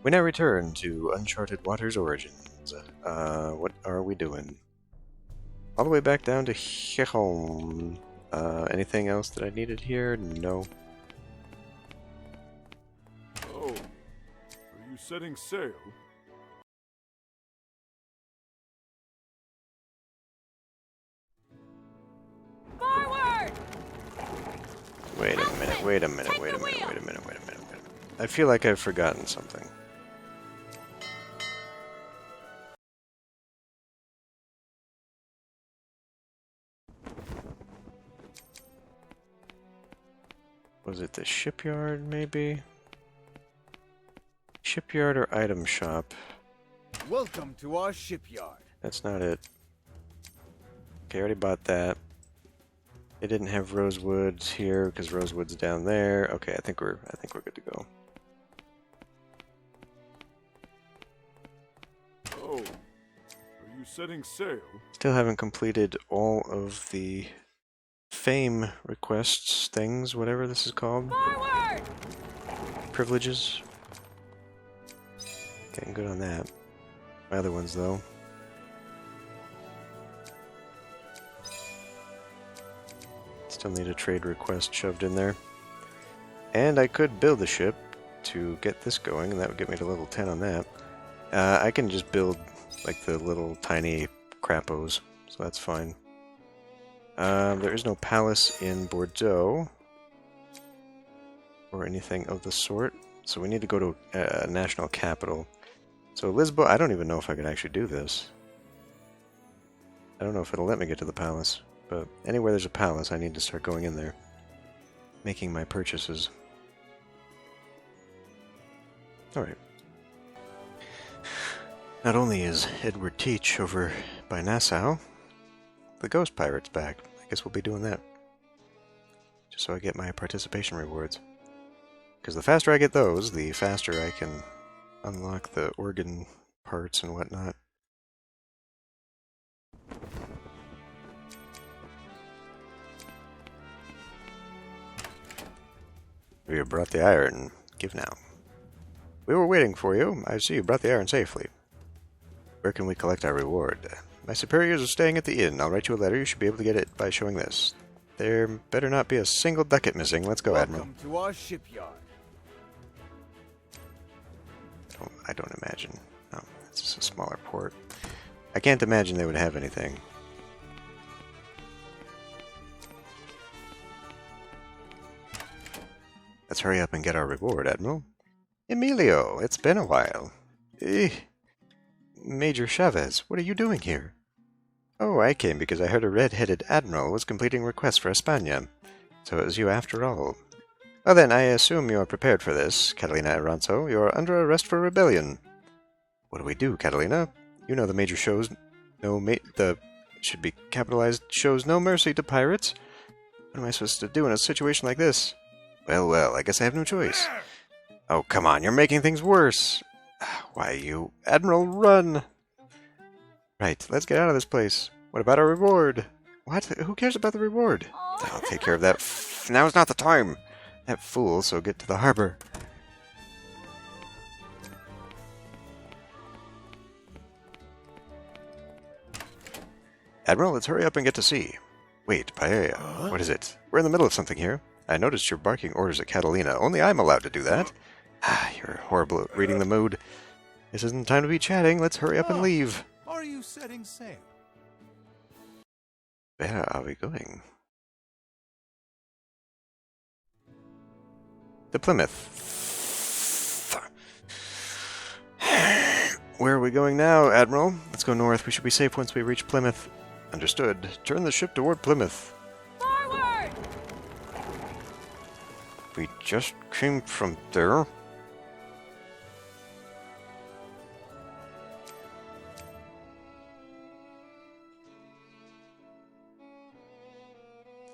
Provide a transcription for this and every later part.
We now return to Uncharted Waters Origins. What are we doing? All the way back down to home. Anything else that I needed here? No. Oh, are you setting sail? Forward! Wait a minute, wait a minute, wait a minute, wait a minute, wait a minute, wait a minute. I feel like I've forgotten something. Was it the shipyard, maybe? Shipyard or item shop? Welcome to our shipyard. That's not it. Okay, I already bought that. They didn't have Rosewoods here because Rosewood's down there. Okay, I think we're good to go. Oh, are you setting sail? Still haven't completed all of the fame requests things, whatever this is called. Forward! Privileges. Getting good on that. My other ones, though. Still need a trade request shoved in there. And I could build a ship to get this going, and that would get me to level 10 on that. I can just build, like, the little tiny crappos, so that's fine. There is no palace in Bordeaux, or anything of the sort, so we need to go to a national capital. So Lisboa, I don't even know if I could actually do this. I don't know if it'll let me get to the palace, but anywhere there's a palace, I need to start going in there, making my purchases. Alright. Not only is Edward Teach over by Nassau, the Ghost Pirate's back. I guess we'll be doing that. Just so I get my participation rewards. Because the faster I get those, the faster I can unlock the organ parts and whatnot. We have brought the iron. Give now. We were waiting for you. I see you brought the iron safely. Where can we collect our reward? My superiors are staying at the inn. I'll write you a letter. You should be able to get it by showing this. There better not be a single ducat missing. Let's go, Admiral. Welcome to our shipyard. I don't imagine. No, it's just a smaller port. I can't imagine they would have anything. Let's hurry up and get our reward, Admiral. Emilio, it's been a while. Major Chavez, what are you doing here? Oh, I came because I heard a red-headed admiral was completing requests for España. So it was you after all. Well then, I assume you are prepared for this, Catalina Aranzo. You are under arrest for rebellion. What do we do, Catalina? You know the major shows it should be capitalized, shows no mercy to pirates. What am I supposed to do in a situation like this? Well, well, I guess I have no choice. Oh, come on, you're making things worse. Why, you... Admiral, run! Right, let's get out of this place. What about our reward? What? Who cares about the reward? I'll take care of that. Now is not the time. That fool, so get to the harbor. Admiral, let's hurry up and get to sea. Wait, Paella, what is it? We're in the middle of something here. I noticed you're barking orders at Catalina. Only I'm allowed to do that. You're horrible at reading the mood. This isn't time to be chatting. Let's hurry up and leave. Are you setting sail? Where are we going? To Plymouth. Where are we going now, Admiral? Let's go north. We should be safe once we reach Plymouth. Understood. Turn the ship toward Plymouth. Forward! We just came from there.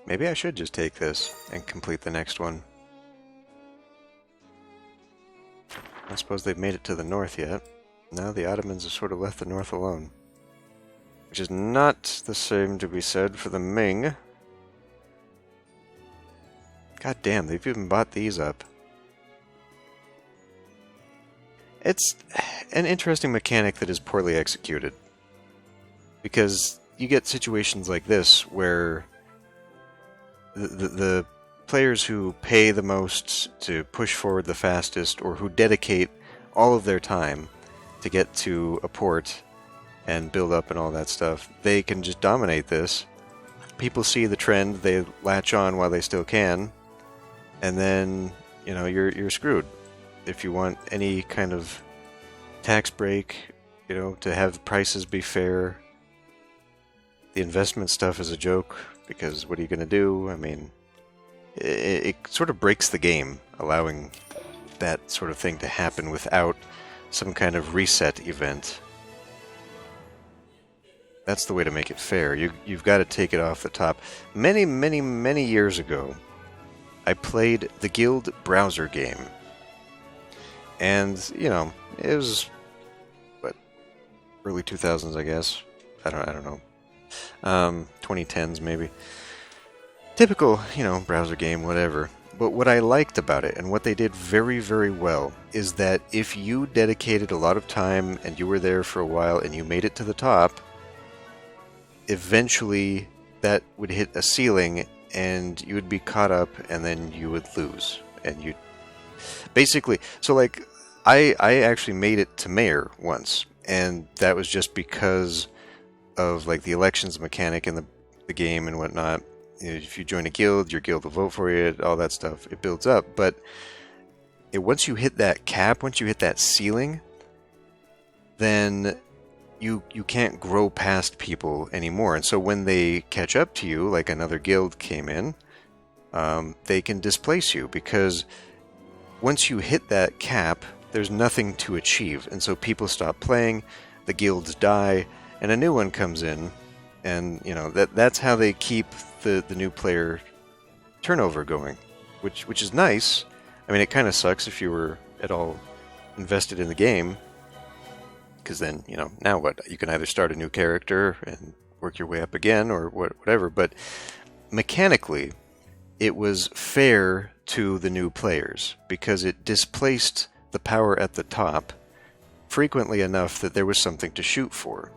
Maybe I should just take this and complete the next one. I suppose they've made it to the north yet. Now the Ottomans have sort of left the north alone. Which is not the same to be said for the Ming. God damn, they've even bought these up. It's an interesting mechanic that is poorly executed. Because you get situations like this where the players who pay the most to push forward the fastest, or who dedicate all of their time to get to a port and build up and all that stuff, they can just dominate this. People see the trend, they latch on while they still can, and then, you know, you're screwed. If you want any kind of tax break, you know, to have prices be fair, the investment stuff is a joke, because what are you going to do? I mean, it sort of breaks the game, allowing that sort of thing to happen without some kind of reset event. That's the way to make it fair. You've got to take it off the top. Many, many, many years ago, I played the Guild browser game. And, you know, it was, what, early 2000s, I guess. I don't know. 2010s, maybe. Typical, you know, browser game, whatever. But what I liked about it, and what they did very, very well, is that if you dedicated a lot of time, and you were there for a while, and you made it to the top, eventually that would hit a ceiling, and you would be caught up, and then you would lose. And you basically, so like, I actually made it to mayor once, and that was just because of like the elections mechanic in the game and whatnot. You know, if you join a guild, your guild will vote for you, all that stuff. It builds up, but once you hit that cap, once you hit that ceiling, then you can't grow past people anymore. And so when they catch up to you, like another guild came in, they can displace you, because once you hit that cap, there's nothing to achieve. And so people stop playing, the guilds die, and a new one comes in, and you know that's how they keep the new player turnover going, which is nice. I mean, it kind of sucks if you were at all invested in the game, because then, you know, now what? You can either start a new character and work your way up again, or whatever. But mechanically, it was fair to the new players, because it displaced the power at the top frequently enough that there was something to shoot for.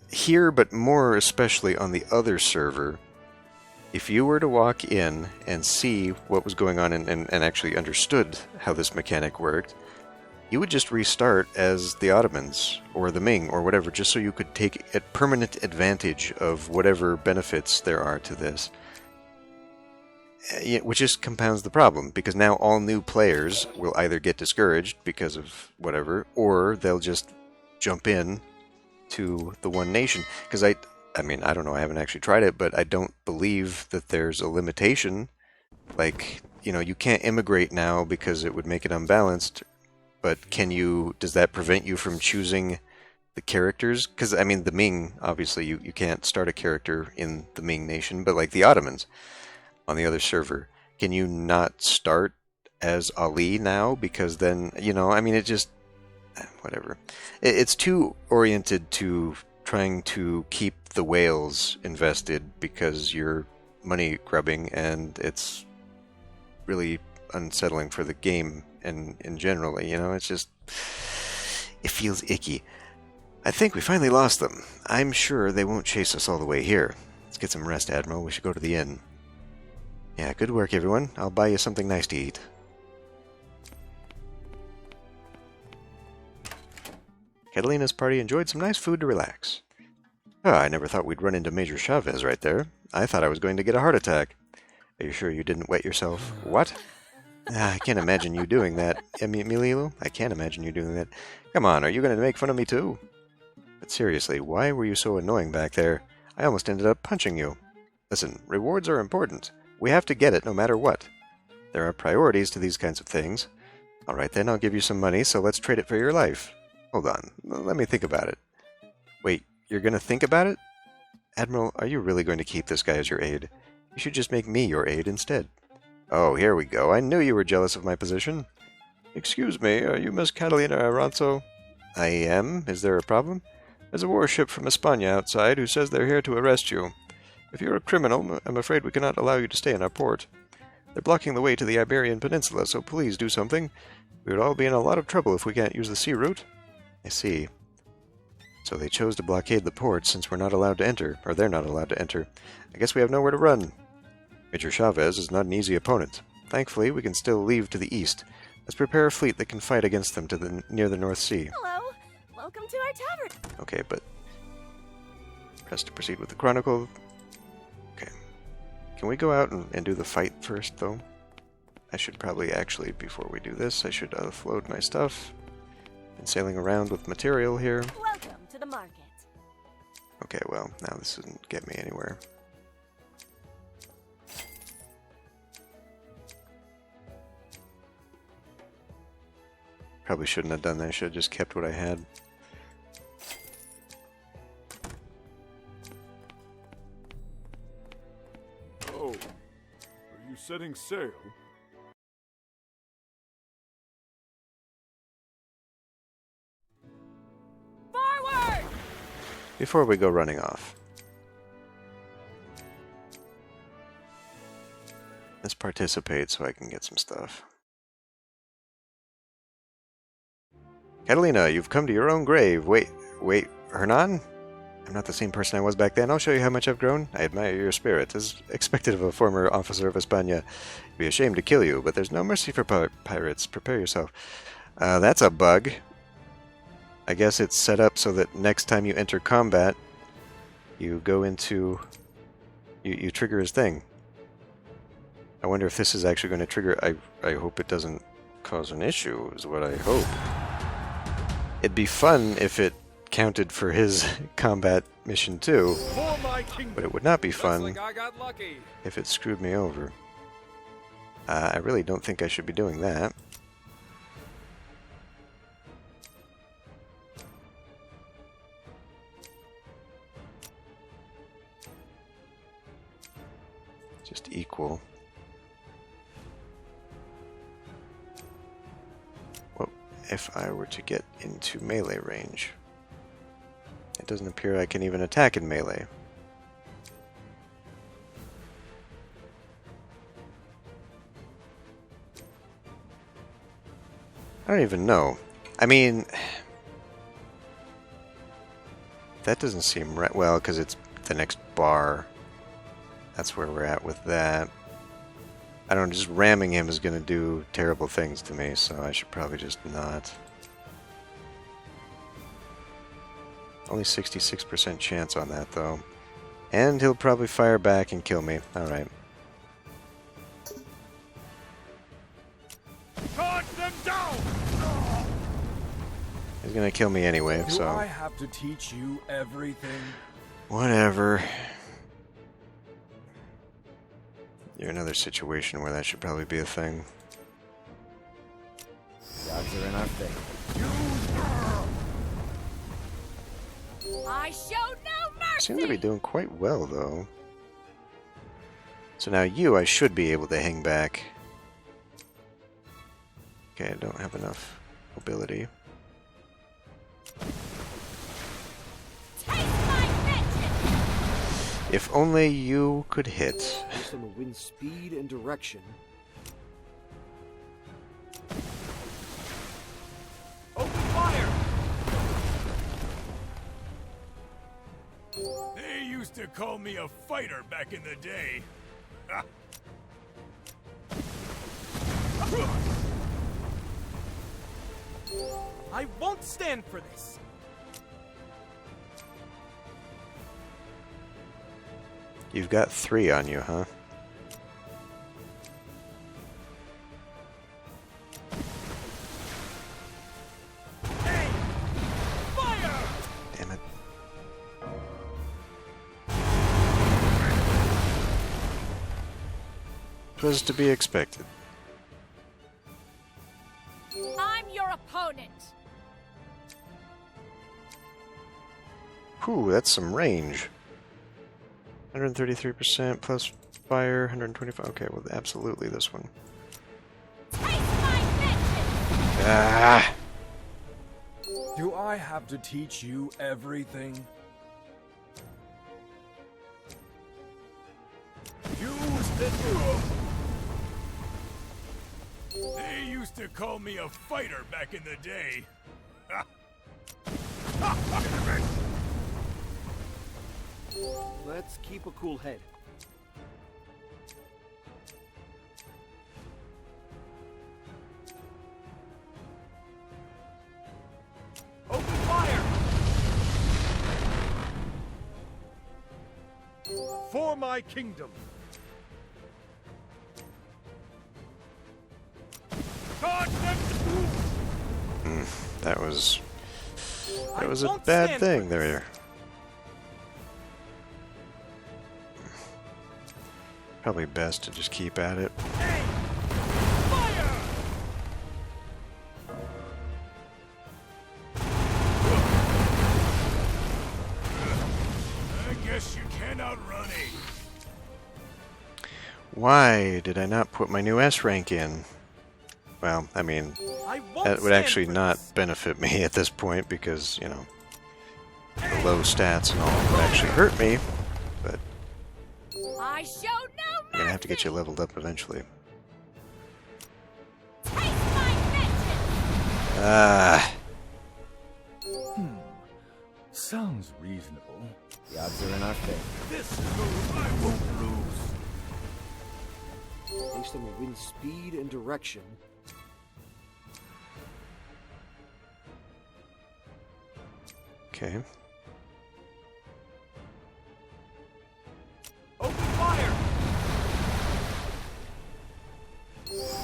Here, but more especially on the other server, if you were to walk in and see what was going on and actually understood how this mechanic worked, you would just restart as the Ottomans or the Ming or whatever, just so you could take a permanent advantage of whatever benefits there are to this. Which just compounds the problem, because now all new players will either get discouraged because of whatever, or they'll just jump in to the one nation. Because I mean, I don't know, I haven't actually tried it, but I don't believe that there's a limitation. Like, you know, you can't immigrate now because it would make it unbalanced, but does that prevent you from choosing the characters? Because, I mean, the Ming, obviously, you can't start a character in the Ming nation, but like the Ottomans on the other server, can you not start as Ali now? Because then, you know, I mean, it just, whatever. It's too oriented to trying to keep the whales invested because you're money grubbing, and it's really unsettling for the game and in general, you know, it's just, it feels icky. I think we finally lost them. I'm sure they won't chase us all the way here. Let's get some rest, Admiral. We should go to the inn. Yeah, good work, everyone. I'll buy you something nice to eat. Catalina's party enjoyed some nice food to relax. Oh, I never thought we'd run into Major Chavez right there. I thought I was going to get a heart attack. Are you sure you didn't wet yourself? What? I can't imagine you doing that, Emilio. I can't imagine you doing that. Come on, are you going to make fun of me too? But seriously, why were you so annoying back there? I almost ended up punching you. Listen, rewards are important. We have to get it no matter what. There are priorities to these kinds of things. All right, then, I'll give you some money, so let's trade it for your life. Hold on, let me think about it. Wait, you're going to think about it? Admiral, are you really going to keep this guy as your aide? You should just make me your aide instead. Oh, here we go. I knew you were jealous of my position. Excuse me, are you Miss Catalina Aranzo? I am. Is there a problem? There's a warship from España outside who says they're here to arrest you. If you're a criminal, I'm afraid we cannot allow you to stay in our port. They're blocking the way to the Iberian Peninsula, so please do something. We would all be in a lot of trouble if we can't use the sea route. I see. So they chose to blockade the port since we're not allowed to enter, or they're not allowed to enter. I guess we have nowhere to run. Major Chavez is not an easy opponent. Thankfully, we can still leave to the east. Let's prepare a fleet that can fight against them near the North Sea. Hello. Welcome to our tavern. Okay, but... press to proceed with the chronicle. Okay. Can we go out and do the fight first, though? I should probably actually, before we do this, I should offload my stuff. Been sailing around with material here. Welcome to the market. Okay, well, now this doesn't get me anywhere. Probably shouldn't have done that. I should have just kept what I had. Oh, are you setting sail? Forward! Before we go running off, let's participate so I can get some stuff. Catalina, you've come to your own grave. Wait, Hernan? I'm not the same person I was back then. I'll show you how much I've grown. I admire your spirit. As expected of a former officer of España, it'd be a shame to kill you, but there's no mercy for pirates. Prepare yourself. That's a bug. I guess it's set up so that next time you enter combat, you go into... You trigger his thing. I wonder if this is actually going to trigger... I hope it doesn't cause an issue, is what I hope. It'd be fun if it counted for his combat mission too, but it would not be fun if it screwed me over. I really don't think I should be doing that. Just equal. What if I were to get into melee range? It doesn't appear I can even attack in melee. I don't even know. I mean, that doesn't seem right. Well, because it's the next bar. That's where we're at with that. I don't know, just ramming him is going to do terrible things to me, so I should probably just not. Only 66% chance on that, though. And he'll probably fire back and kill me. Alright. Them down! He's gonna kill me anyway, Do so... I have to teach you everything? Whatever. You're another situation where that should probably be a thing. The odds are in our favor. I show no mercy! Seem to be doing quite well, though. So now you, I should be able to hang back. Okay, I don't have enough mobility. Take my vengeance! If only you could hit. Based on the wind's speed and direction. Open fire! They used to call me a fighter back in the day. I won't stand for this. You've got 3 on you, huh? Hey! Fire! Damn it. Twas to be expected. I'm your opponent! Whew, that's some range. 133% plus fire, 125. Okay, well, absolutely this one. Take my vengeance! Ah! Do I have to teach you everything? Use the... They used to call me a fighter back in the day. Let's keep a cool head. Open fire! For my kingdom. That was I a won't bad stand thing for there. Probably best to just keep at it. Hey! Fire! I guess you can't outrun it. Why did I not put my new S rank in? Well, I mean, I won't that would stand actually for not this. benefit me at this point because, you know, the low stats and all would actually hurt me, but I show no I'm gonna have to get you mercy. leveled up eventually. Taste my vengeance. Ah, Sounds reasonable. The odds are in our favor. This move I won't lose. Based on the wind speed and direction, okay. Open fire!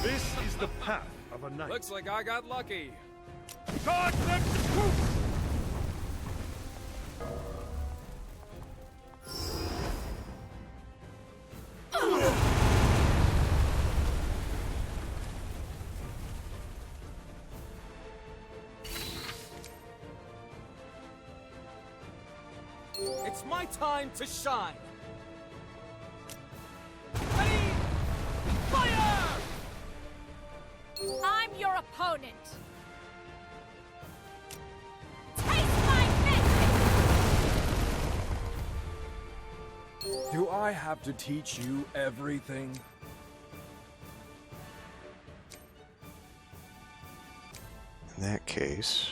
This is the path of a knight. Looks like I got lucky. It's my time to shine. Ready? Fire! I'm your opponent. Taste my vengeance. Do I have to teach you everything? In that case,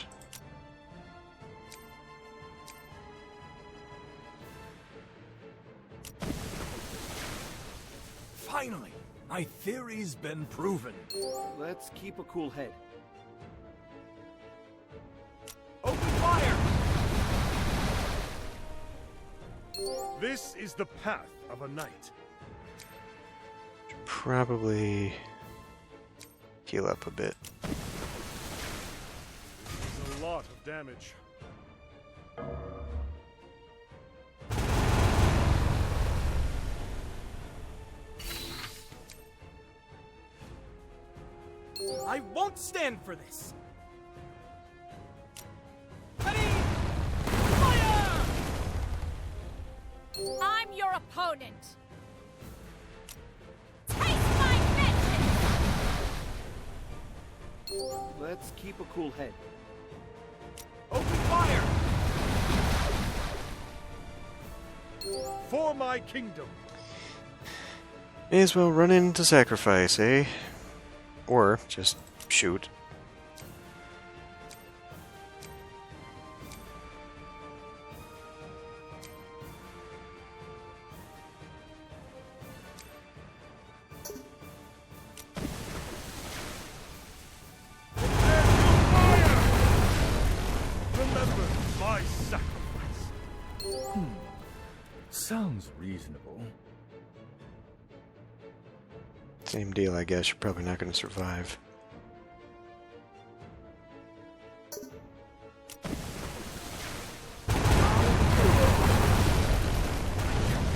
Finally, my theory's been proven. let's keep a cool head. Open fire! This is the path of a knight. probably heal up a bit. It's a lot of damage. I won't stand for this. Ready? Fire! I'm your opponent. Taste my vengeance. Let's keep a cool head. Open fire! For my kingdom. May as well run into sacrifice, eh? Or just shoot. Remember my sacrifice. Sounds reasonable. Same deal, I guess. You're probably not going to survive.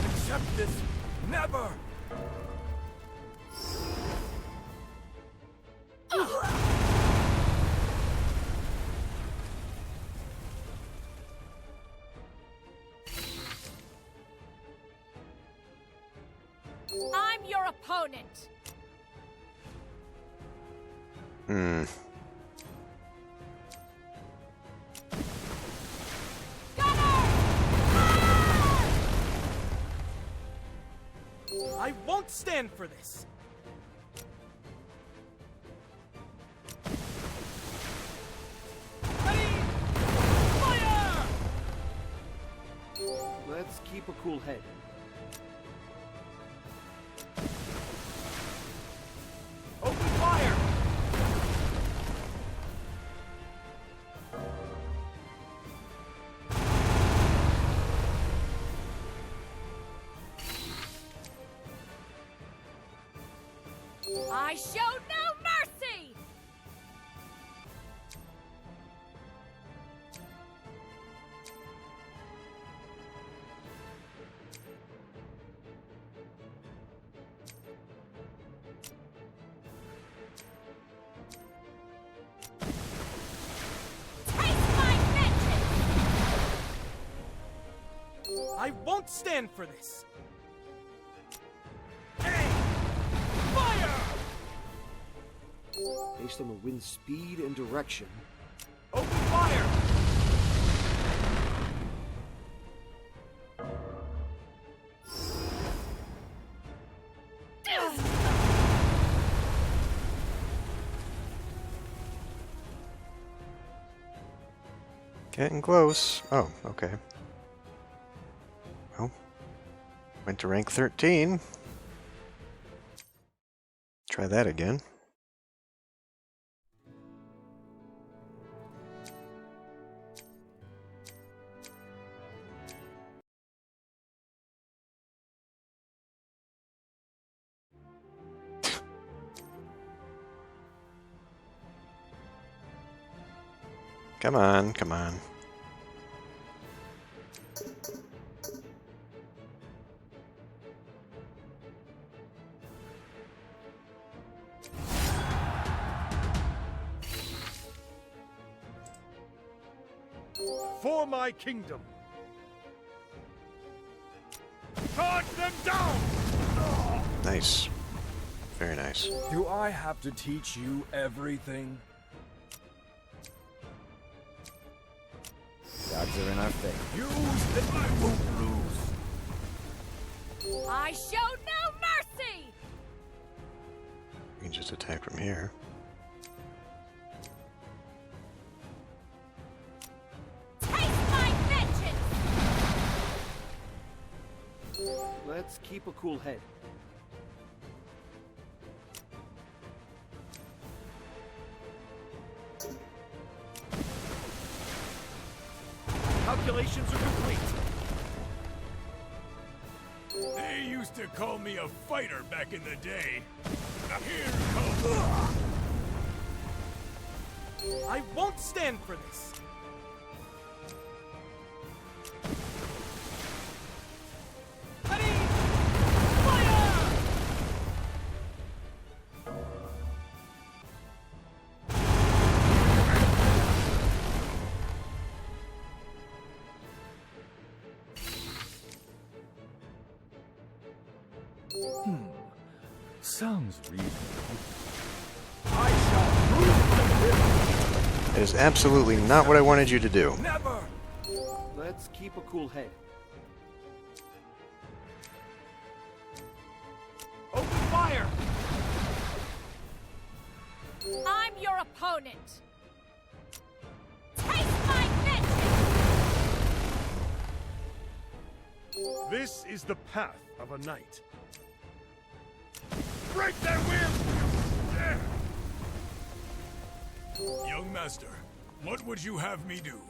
Accept this. Never. I'm your opponent. Hmm. I won't stand for this. keep a cool head. Open fire! I show no mercy! Taste my vengeance! I won't stand for this! Aim! Fire! Based on the wind's speed and direction, Open fire! Getting close. Oh, okay. Well, went to rank 13. Try that again. Come on, come on. For my kingdom. Cut them down! Nice. Very nice. Do I have to teach you everything? Gods are in our favor. Use and I won't lose. I show no mercy! We can just attack from here. Taste my vengeance! let's keep a cool head. Calculations are complete. They used to call me a fighter back in the day. Here comes... I won't stand for this. Ready? Fire! Sounds reasonable. I shall prove That is absolutely not what I wanted you to do. never. Let's keep a cool head. Open fire! I'm your opponent. Taste my vengeance! This is the path of a knight. Break their will! Young master, what would you have me do?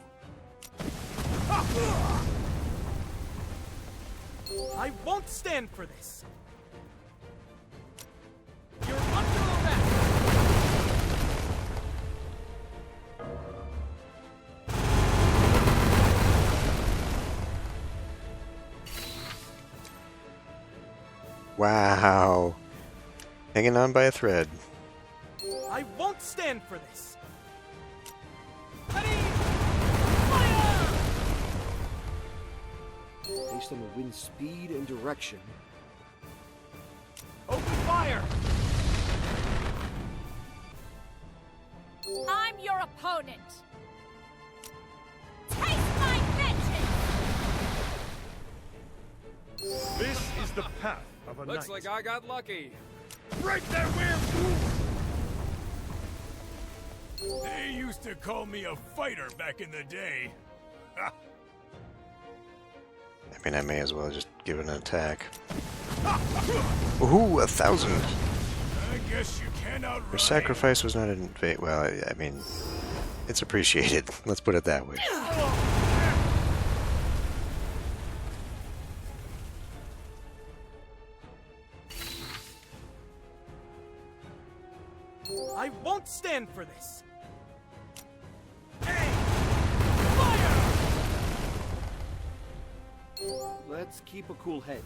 I won't stand for this. You're under arrest. Wow. Hanging on by a thread. I won't stand for this. Ready? Fire! Based on the wind's speed and direction, Open fire! I'm your opponent. Taste my vengeance! This is the path of a Looks knight. like I got lucky. Break their will! They used to call me a fighter back in the day. I mean, I may as well just give it an attack. Ooh, 1,000! I guess you can't outrun. Your sacrifice was not in vain. Well, I mean, it's appreciated. Let's put it that way. I won't stand for this. Let's keep a cool head.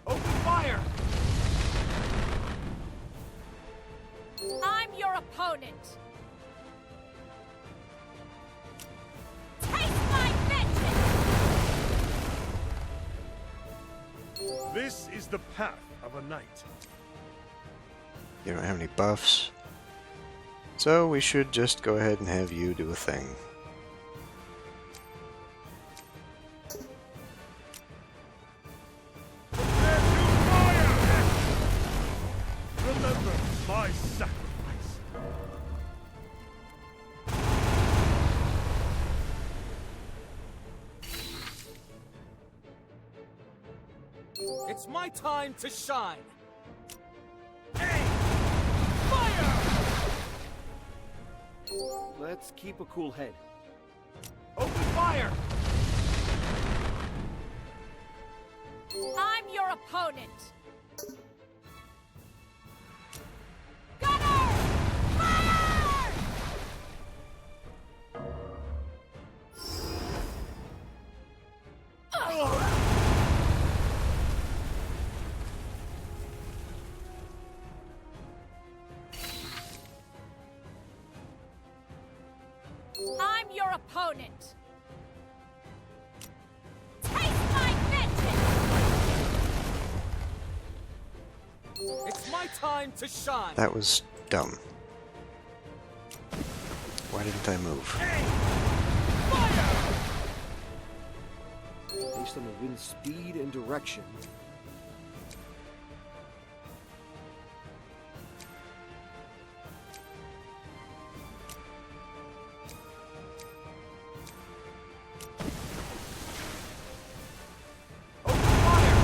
Open fire! I'm your opponent. Taste my vengeance! This is the path of a knight. You don't have any buffs. So we should just go ahead and have you do a thing. Remember my sacrifice. It's my time to shine. Aim! Fire! Let's keep a cool head. Open fire! I'm your opponent. Gunner! Fire! I'm your opponent. Taste my vengeance! It's my time to shine. That was dumb. Why didn't I move? Fire! Based on the wind's speed and direction. Open fire!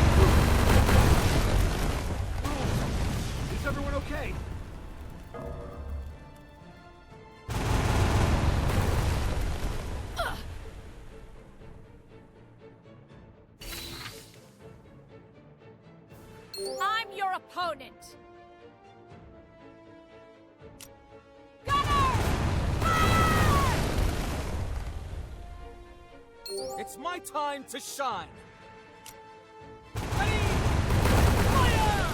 Is everyone okay? I'm your opponent. Gunner! Fire! It's my time to shine. Ready? Fire!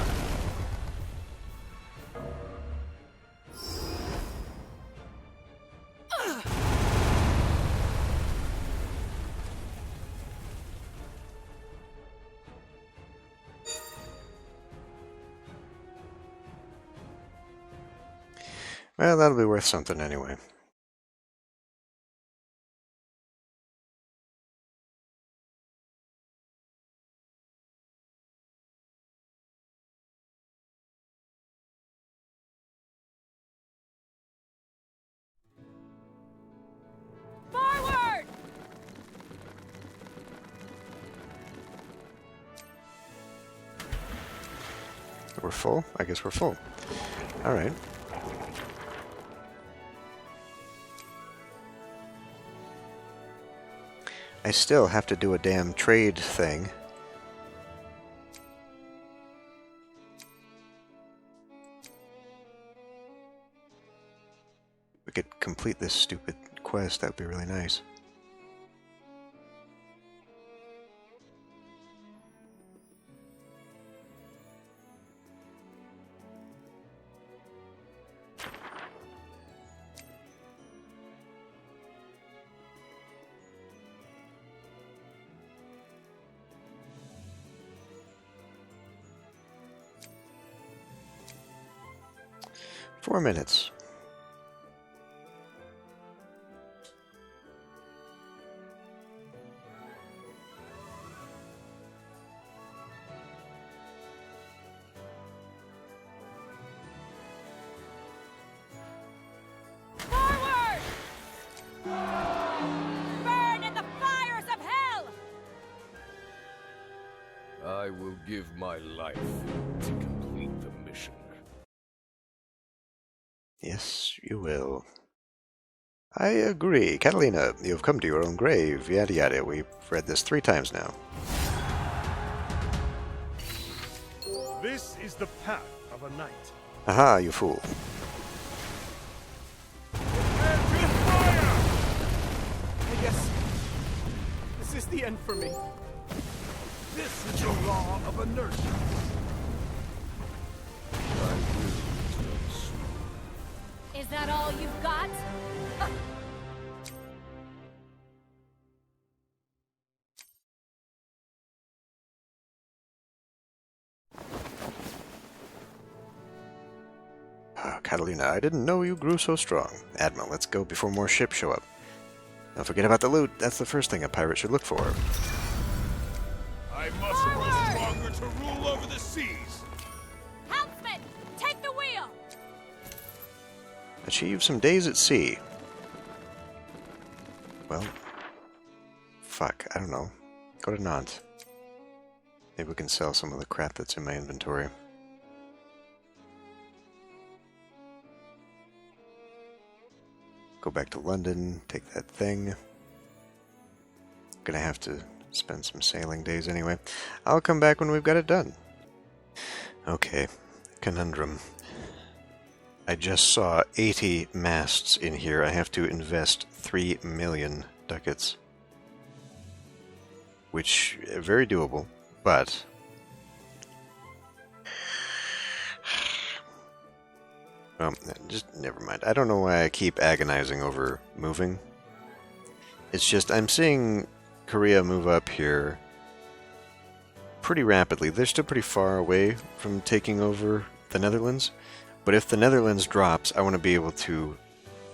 Well, that'll be worth something anyway. Forward! We're full? I guess we're full. Alright. I still have to do a damn trade thing. We could complete this stupid quest, that'd be really nice. Four minutes. Forward! Burn in the fires give my life to complete the mission. Yes, you will. I agree. Catalina, you have come to your own grave. Yada yada. We've read this 3 times now. This is the path of a knight. Aha, you fool. I guess this is the end for me. This is the law of inertia. Is that all you've got? Catalina, I didn't know you grew so strong. Admiral, let's go before more ships show up. Don't forget about the loot. That's the first thing a pirate should look for. I must grow stronger to rule over the seas. Helmsman, take the wheel! Achieve some days at sea. Well, fuck, I don't know. Go to Nantes. Maybe we can sell some of the crap that's in my inventory. Go back to London, take that thing. Gonna have to spend some sailing days anyway. I'll come back when we've got it done. Okay, conundrum. I just saw 80 masts in here. I have to invest 3 million ducats. Which, very doable, but... Well, just never mind. I don't know why I keep agonizing over moving. It's just, I'm seeing Korea move up here pretty rapidly. They're still pretty far away from taking over the Netherlands. But if the Netherlands drops, I want to be able to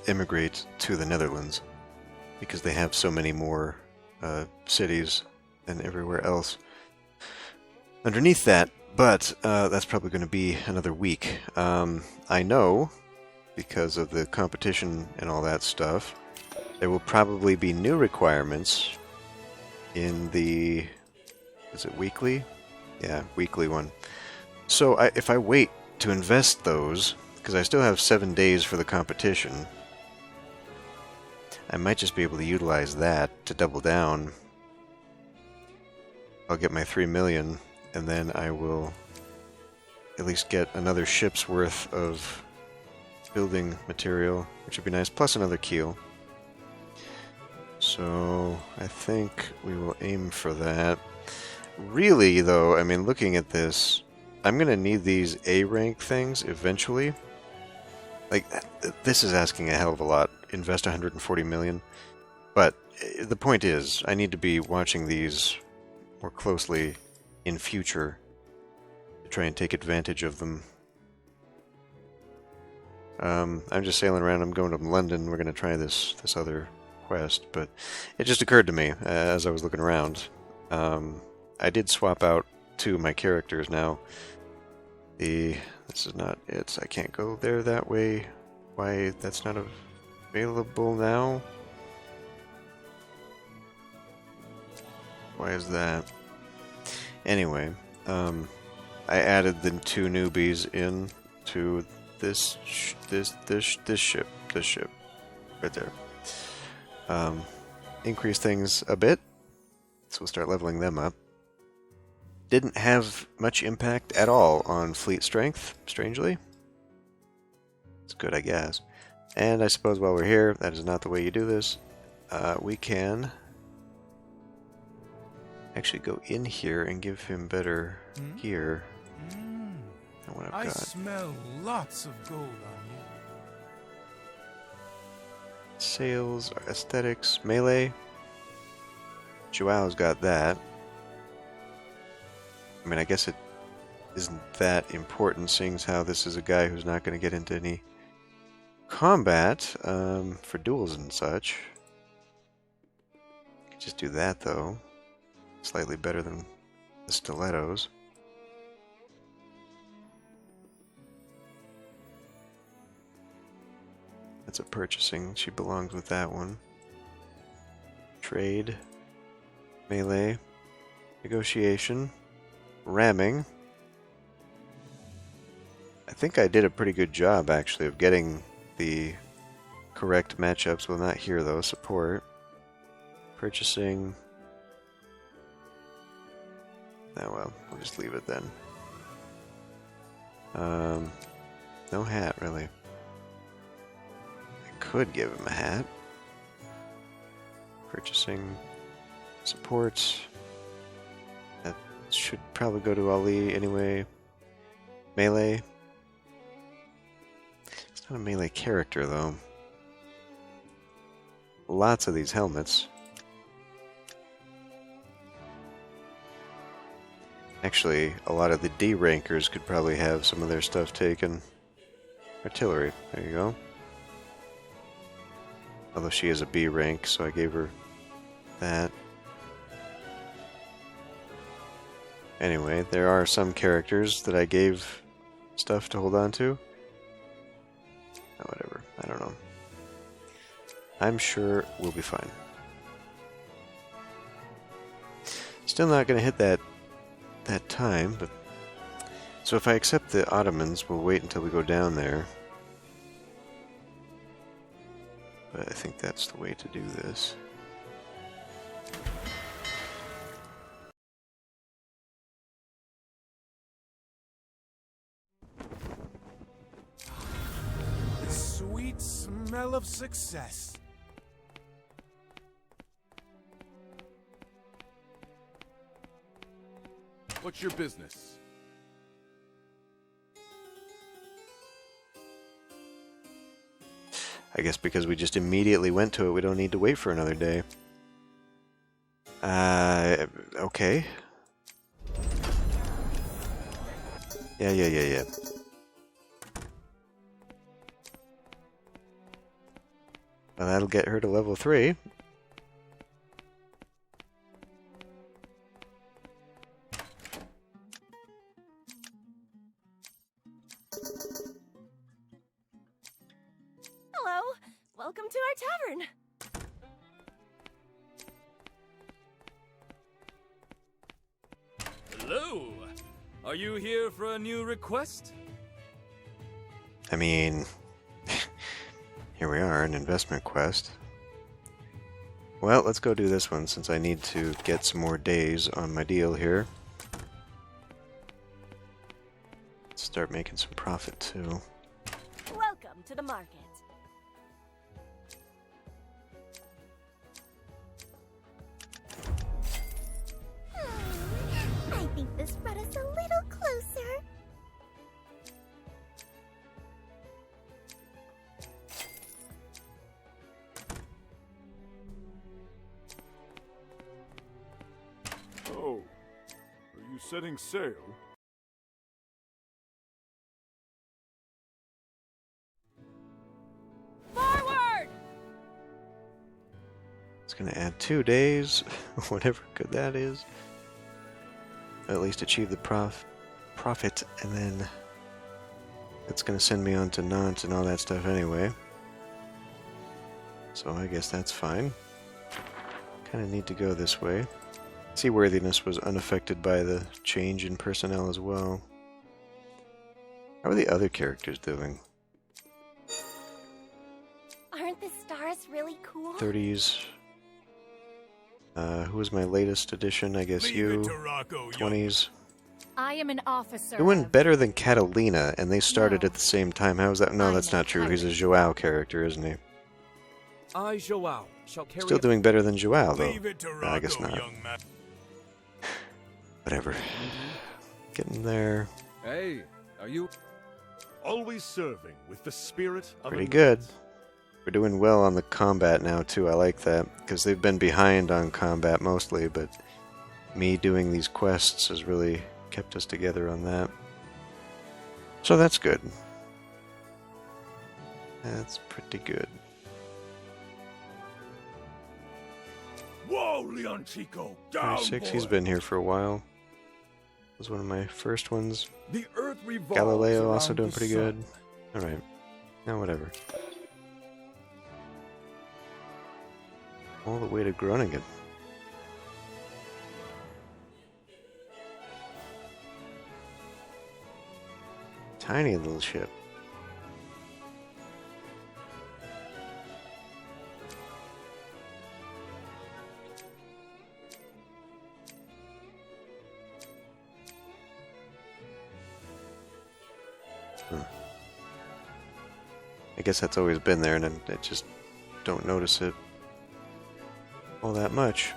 immigrate to the Netherlands. Because they have so many more cities than everywhere else. Underneath that, but that's probably going to be another week. I know, because of the competition and all that stuff, there will probably be new requirements in the... Is it weekly? Yeah, weekly one. So if I wait to invest those, because I still have 7 days for the competition, I might just be able to utilize that to double down. I'll get my 3 million, and then I will at least get another ship's worth of building material, which would be nice, plus another keel. So I think we will aim for that. Really, though, I mean, looking at this, I'm going to need these A rank things eventually. Like, this is asking a hell of a lot. Invest 140 million. But the point is, I need to be watching these more closely in future to try and take advantage of them. I'm just sailing around. I'm going to London. We're going to try this other quest, but it just occurred to me as I was looking around. I did swap out 2 of my characters now. This is not it. I can't go there that way. Why that's not available now? Why is that? Anyway, I added the 2 newbies in to this ship right there. Increase things a bit, so we'll start leveling them up. Didn't have much impact at all on fleet strength, strangely. It's good, I guess. And I suppose while we're here, that is not the way you do this. We can actually go in here and give him better gear than what I've I got. smell lots of gold on you. Sales, aesthetics, melee. Joao's got that. I mean, I guess it isn't that important, seeing as how this is a guy who's not going to get into any combat for duels and such. Just do that, though. Slightly better than the stilettos. That's a purchasing. She belongs with that one. Trade. Melee. Negotiation. ramming. I think I did a pretty good job, actually, of getting the correct matchups. Well, not here, though. Support. Purchasing. Oh, well, we'll just leave it then. No hat, really. I could give him a hat. Purchasing. Support. That should probably go to Ali anyway. Melee. It's not a melee character, though. Lots of these helmets. Actually, a lot of the D rankers could probably have some of their stuff taken. Artillery, there you go. Although she is a B rank, so I gave her that. Anyway, there are some characters that I gave stuff to hold on to. Oh, whatever, I don't know. I'm sure we'll be fine. Still not going to hit that time, but so if I accept the Ottomans, we'll wait until we go down there. But I think that's the way to do this. The sweet smell of success. What's your business? I guess because we just immediately went to it, we don't need to wait for another day. Okay. Yeah. Well, that'll get her to level 3. Hello. Welcome to our tavern. Hello. Are you here for a new request? I mean, here we are, an investment quest. Well, let's go do this one since I need to get some more days on my deal here. Let's start making some profit too. Welcome to the market. I think this brought us a little closer. Oh, are you setting sail? Forward! It's gonna add 2 days, whatever good that is. At least achieve the profit, and then it's gonna send me on to Nantes and all that stuff anyway. So I guess that's fine. Kinda need to go this way. Seaworthiness was unaffected by the change in personnel as well. How are the other characters doing? Aren't the stars really cool? 30s. Who was my latest addition? I guess Leave you. it to Rocco, young 20s. I am an officer. Doing of- better than Catalina, and they started No. at the same time. How is that? No, I'm that's a not true. He's a pirate. Joao character, isn't he? I, Joao, shall carry Still doing better than Joao, though. Leave it to No, I guess Rocco, not. young man. Whatever. Getting there. Hey, are you? Always serving with the spirit of Pretty a good. knight. We're doing well on the combat now, too. I like that. Because they've been behind on combat mostly, but me doing these quests has really kept us together on that. So that's good. That's pretty good. Whoa, Leon Chico, down, 36, he's boy. been here for a while. Was one of my first ones. The Earth revolves Galileo also around doing the pretty sun. good. Alright. Now whatever. All the way to Groningen. tiny little ship. I guess that's always been there, and I just don't notice it all that much.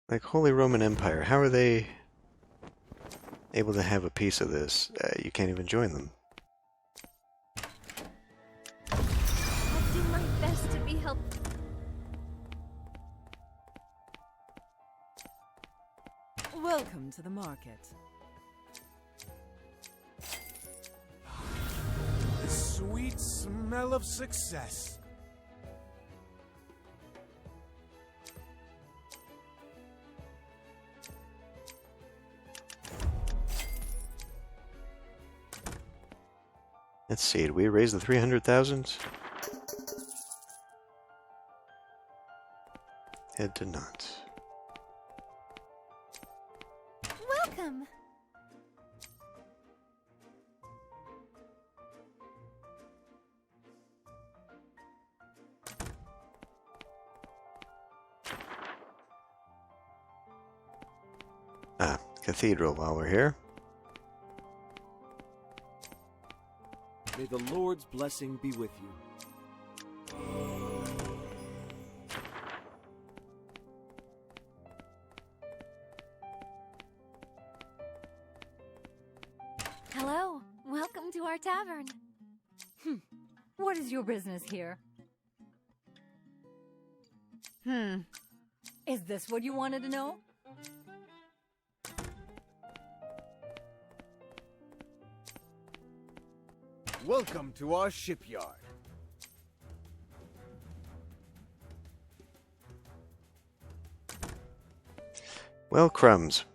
Like, Holy Roman Empire, how are they able to have a piece of this? You can't even join them. I'll do my best to be helpful. Welcome to the market. The sweet smell of success. Let's see, did we raise the 300,000? It did not. Welcome. Ah, cathedral while we're here. May the Lord's blessing be with you. Hello. Welcome to our tavern. What is your business here? Is this what you wanted to know? Welcome to our shipyard. Well, crumbs.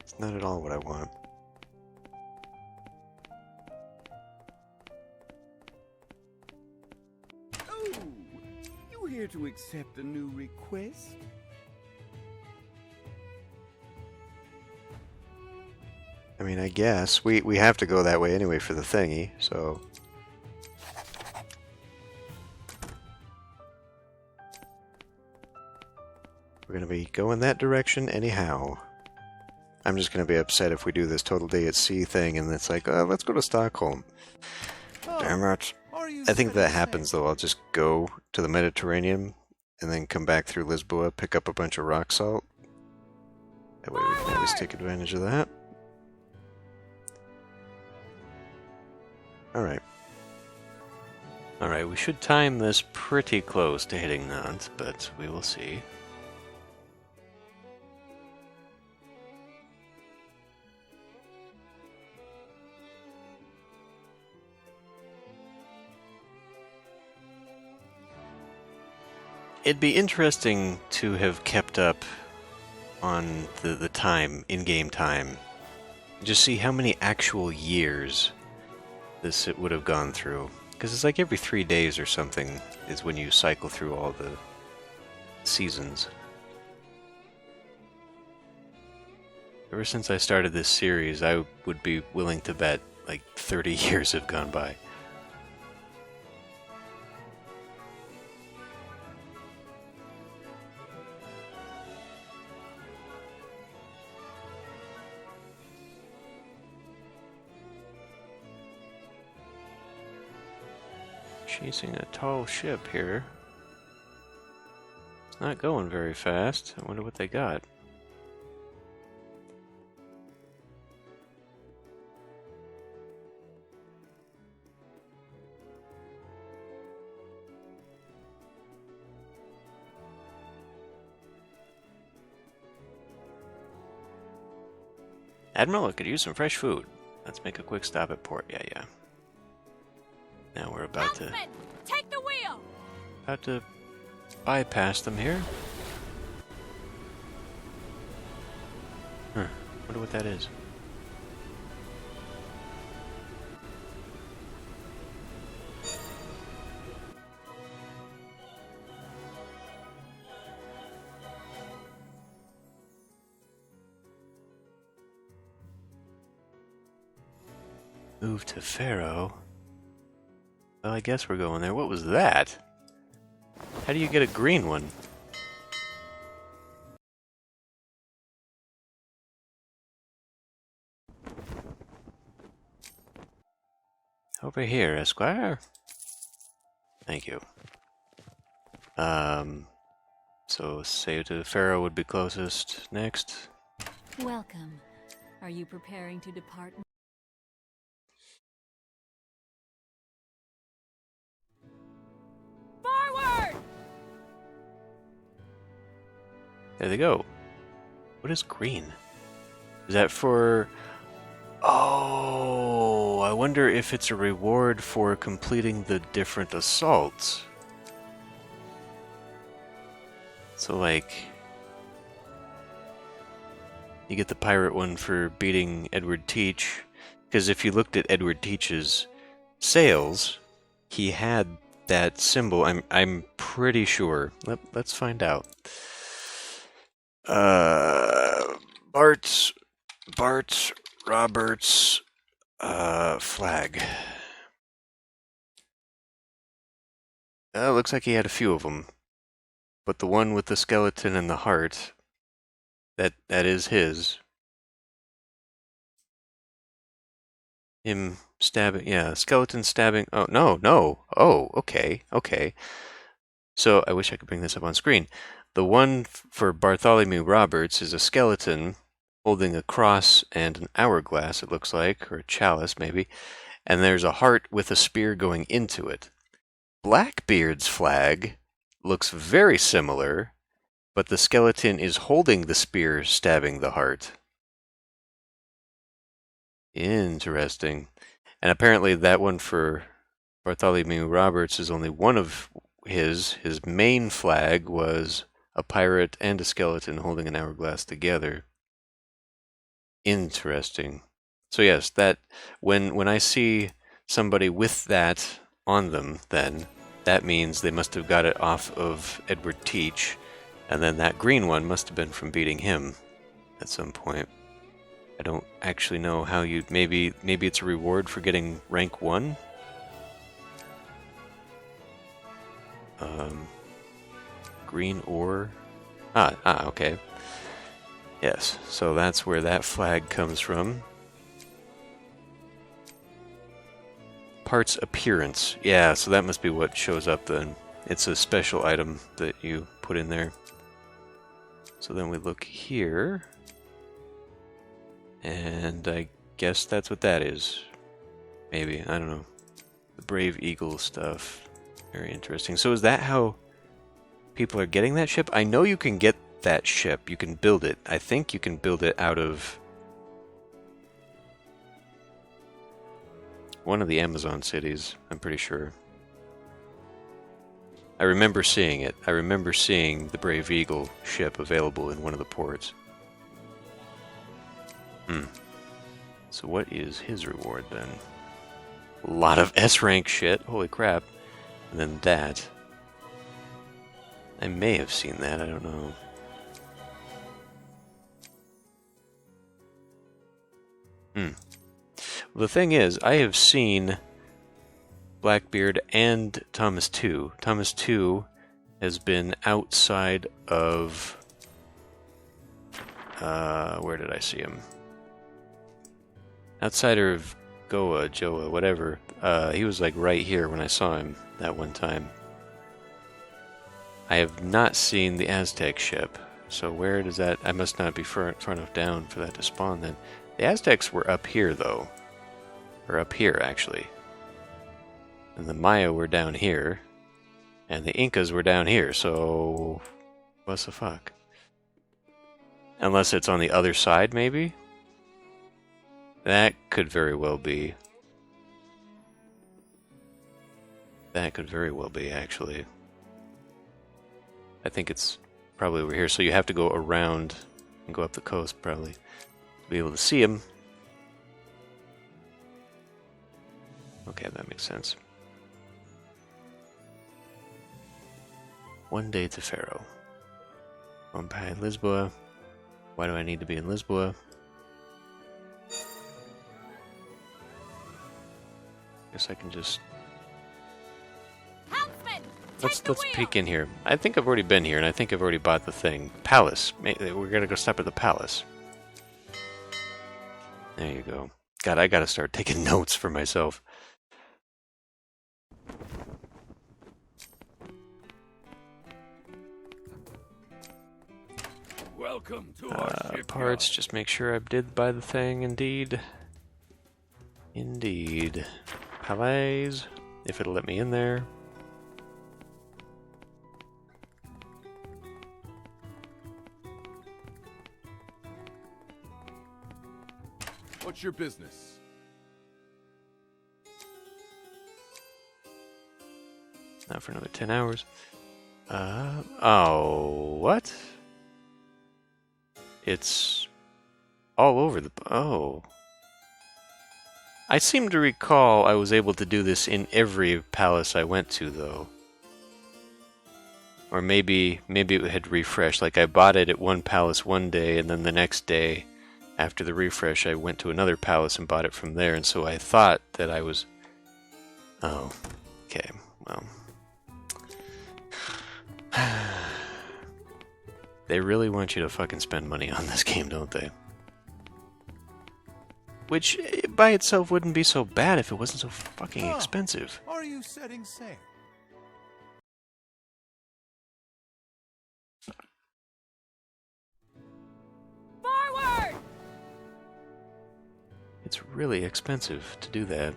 It's not at all what I want. Oh, you here to accept a new request? I mean, I guess. We have to go that way anyway for the thingy, so... We're gonna be going that direction anyhow. I'm just gonna be upset if we do this total day at sea thing and it's like, let's go to Stockholm. Damn it. I think if that happens, though, I'll just go to the Mediterranean and then come back through Lisboa, pick up a bunch of rock salt. That way we can at least take advantage of that. Alright. Alright, we should time this pretty close to hitting Nantes, but we will see. It'd be interesting to have kept up on the time, in-game time. Just see how many actual years this it would have gone through. Because it's like every 3 days or something is when you cycle through all the seasons. Ever since I started this series, I would be willing to bet like 30 years have gone by. Chasing a tall ship here. It's not going very fast. I wonder what they got. Admiral, I could use some fresh food. Let's make a quick stop at port. Yeah. Now we're about to take the wheel. Bypass them here. Wonder what that is. Move to Pharaoh. Well, I guess we're going there. What was that? How do you get a green one? Over here, Esquire. Thank you. So say to Pharaoh would be closest next. Welcome. Are you preparing to depart? Forward! There they go. What is green? Is that for... Oh, I wonder if it's a reward for completing the different assaults. So, like, you get the pirate one for beating Edward Teach, because if you looked at Edward Teach's sails, he had that symbol. I'm pretty sure. Let's find out. Bart's Robert's flag. Looks like he had a few of them. But the one with the skeleton and the heart, that is his. Him stabbing, yeah, skeleton stabbing. Oh, no. Oh, okay. So I wish I could bring this up on screen. The one for Bartholomew Roberts is a skeleton holding a cross and an hourglass, it looks like, or a chalice maybe, and there's a heart with a spear going into it. Blackbeard's flag looks very similar, but the skeleton is holding the spear stabbing the heart. Interesting. And apparently that one for Bartholomew Roberts is only one of his. His main flag was a pirate and a skeleton holding an hourglass together. Interesting. So yes, that when I see somebody with that on them, then that means they must have got it off of Edward Teach, and then that green one must have been from beating him at some point. I don't actually know how you... Maybe it's a reward for getting rank 1? Green ore? Okay. Yes, so that's where that flag comes from. Parts appearance. Yeah, so that must be what shows up then. It's a special item that you put in there. So then we look here. And I guess that's what that is. Maybe, I don't know. The Brave Eagle stuff. Very interesting. So is that how people are getting that ship? I know you can get that ship. You can build it. I think you can build it out of one of the Amazon cities, I'm pretty sure. I remember seeing it. I remember seeing the Brave Eagle ship available in one of the ports. So what is his reward then? A lot of S-rank shit. Holy crap. And then that. I may have seen that. I don't know. The thing is, I have seen Blackbeard and Thomas 2. Thomas 2 has been outside of... where did I see him? Outside of Goa, Joa, whatever. He was like right here when I saw him that one time. I have not seen the Aztec ship. So where does that... I must not be far enough down for that to spawn then. The Aztecs were up here though. Or up here actually. And the Maya were down here. And the Incas were down here, so... What the fuck? Unless it's on the other side, maybe? That could very well be. That could very well be, actually. I think it's probably over here, so you have to go around and go up the coast, probably, to be able to see him. Okay, that makes sense. One day to Pharaoh. Pompeii, Lisboa. Why do I need to be in Lisboa? Guess I can just... Let's peek in here. I think I've already been here, and I think I've already bought the thing. Palace. We're gonna go stop at the palace. There you go. God, I gotta start taking notes for myself. Welcome to our shipyard. Parts, just make sure I did buy the thing, indeed. Indeed. Palais, if it'll let me in there. What's your business? Not for another 10 hours. Oh, what? It's all over the... Oh. I seem to recall I was able to do this in every palace I went to, though. Or maybe it had refreshed. Like, I bought it at one palace one day, and then the next day, after the refresh, I went to another palace and bought it from there, and so I thought that I was... Oh. Okay, well... They really want you to fucking spend money on this game, don't they? Which, by itself, wouldn't be so bad if it wasn't so fucking expensive. Are you setting sail? Forward! It's really expensive to do that.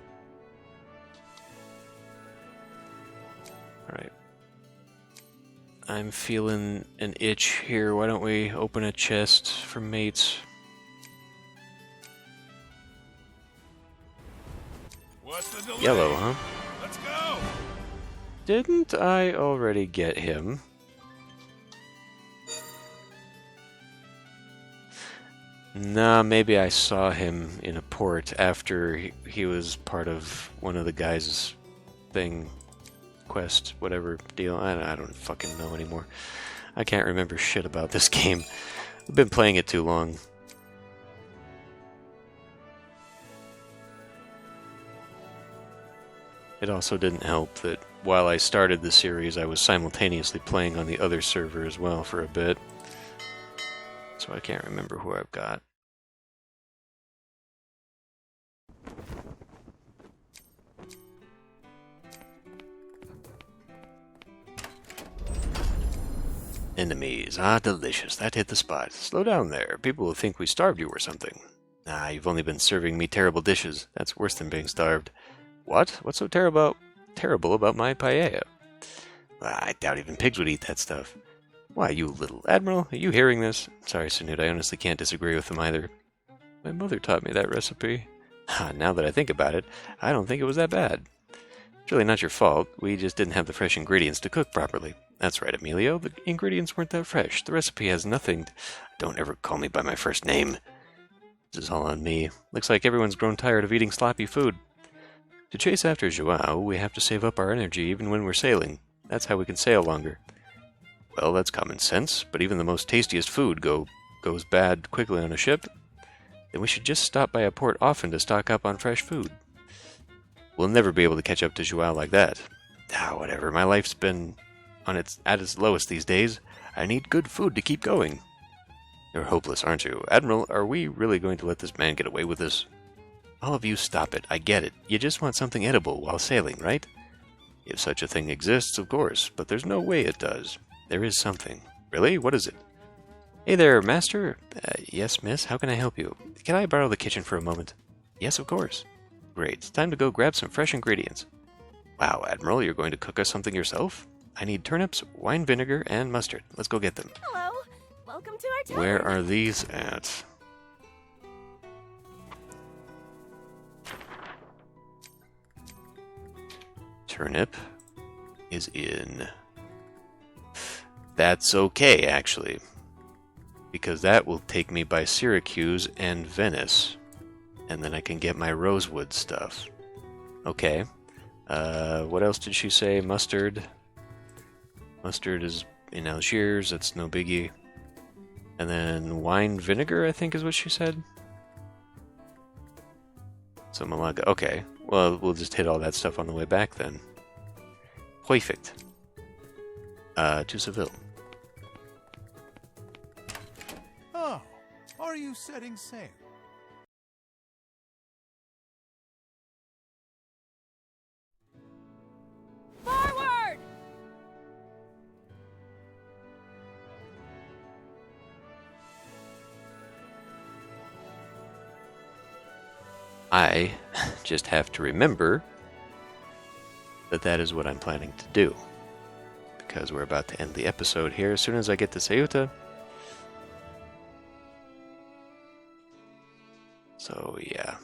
Alright. I'm feeling an itch here. Why don't we open a chest for mates? What's the delay? Yellow, huh? Let's go! Didn't I already get him? Nah, maybe I saw him in a port after he was part of one of the guys' thing. Quest, whatever deal. I don't fucking know anymore. I can't remember shit about this game. I've been playing it too long. It also didn't help that while I started the series, I was simultaneously playing on the other server as well for a bit. So I can't remember who I've got. Enemies. Ah, delicious. That hit the spot. Slow down there. People will think we starved you or something. Ah, you've only been serving me terrible dishes. That's worse than being starved. What? What's so terrible about my paella? Ah, I doubt even pigs would eat that stuff. Why, you little admiral, are you hearing this? Sorry, Snoot, I honestly can't disagree with them either. My mother taught me that recipe. Ah, now that I think about it, I don't think it was that bad. It's really not your fault. We just didn't have the fresh ingredients to cook properly. That's right, Emilio. The ingredients weren't that fresh. The recipe has nothing... Don't ever call me by my first name. This is all on me. Looks like everyone's grown tired of eating sloppy food. To chase after Joao, we have to save up our energy even when we're sailing. That's how we can sail longer. Well, that's common sense, but even the most tastiest food goes bad quickly on a ship. Then we should just stop by a port often to stock up on fresh food. We'll never be able to catch up to Joao like that. Ah, whatever. My life's been at its lowest these days. I need good food to keep going. You're hopeless, aren't you? Admiral, are we really going to let this man get away with this? All of you stop it. I get it. You just want something edible while sailing, right? If such a thing exists, of course, but there's no way it does. There is something. Really? What is it? Hey there, master. Yes, miss. How can I help you? Can I borrow the kitchen for a moment? Yes, of course. Great. It's time to go grab some fresh ingredients. Wow, Admiral, you're going to cook us something yourself? I need turnips, wine vinegar, and mustard. Let's go get them. Hello. Welcome to our tavern. Where are these at? turnip is in. That's okay, actually, because that will take me by Syracuse and Venice, and then I can get my rosewood stuff. Okay. What else did she say? Mustard. Mustard is in Algiers, that's no biggie. And then wine vinegar, I think is what she said. So Malaga. Okay. Well, we'll just hit all that stuff on the way back then. Perfect. To Seville. Oh, are you setting sail? Forward! I just have to remember that that is what I'm planning to do. Because we're about to end the episode here as soon as I get to Ceuta. So, yeah.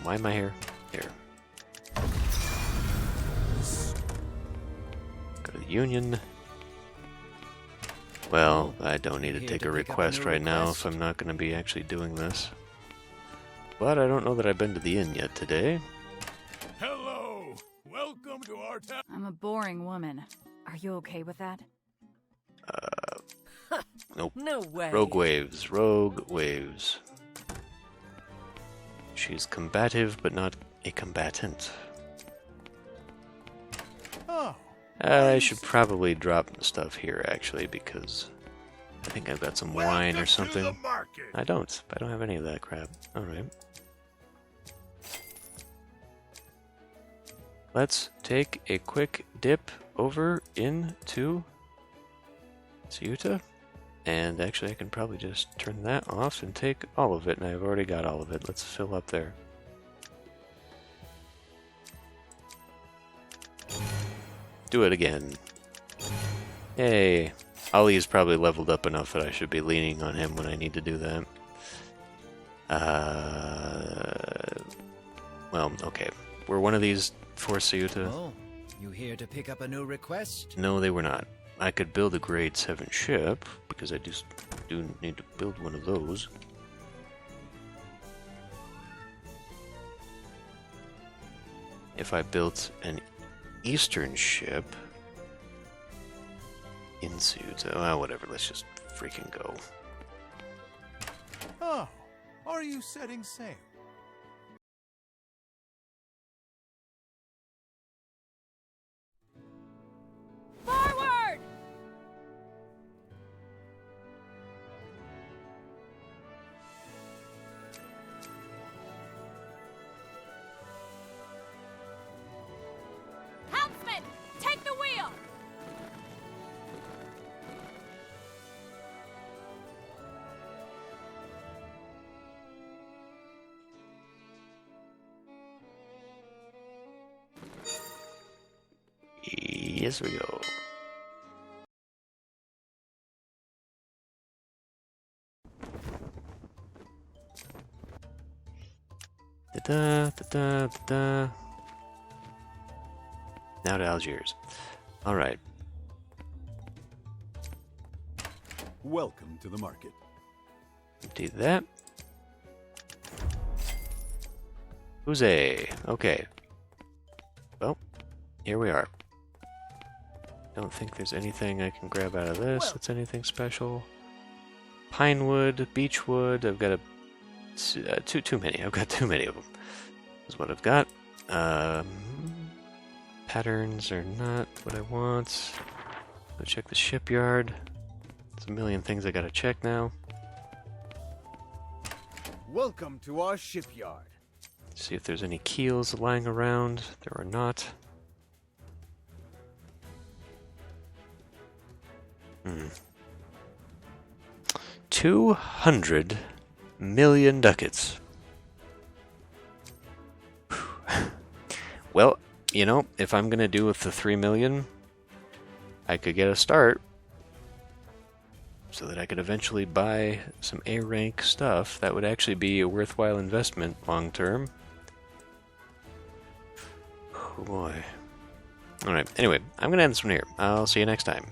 Why am I here? Here. Go to the Union. Well, I don't need to take a request right now if I'm not going to be actually doing this. But I don't know that I've been to the inn yet today. Hello! Welcome to our town. I'm a boring woman. Are you okay with that? Nope. No way. Rogue waves. Rogue waves. She's combative, but not a combatant. Oh, I should probably drop the stuff here, actually, because I think I've got some wine or welcome to the something. market. I don't have any of that crap. Alright. Let's take a quick dip over into Ceuta. And actually, I can probably just turn that off and take all of it, and I've already got all of it. Let's fill up there. Do it again. Yay. Ollie's probably leveled up enough that I should be leaning on him when I need to do that. Well, okay. Were one of these for Ceuta? Oh, you here to pick up a new request? No, they were not. I could build a grade 7 ship, because I just do need to build one of those. If I built an eastern ship in Ceuta, well, whatever, let's just freaking go. Oh, are you setting sail? Forward! Helmsman, take the wheel! Yes, we go. Da da da da da. Now to Algiers. All right. Welcome to the market. Empty that. Huzzay. Okay. Well, here we are. Don't think there's anything I can grab out of this that's anything special. Pinewood, beechwood. I've got too many. I've got too many of them. Is what I've got. Patterns are not what I want. Go check the shipyard. There's a million things I gotta check now. Welcome to our shipyard. See if there's any keels lying around. There are not. 200 million ducats. Well, you know, if I'm gonna do with the 3 million, I could get a start so that I could eventually buy some A rank stuff. That would actually be a worthwhile investment long term. Oh boy. Alright, anyway, I'm gonna end this one here. I'll see you next time.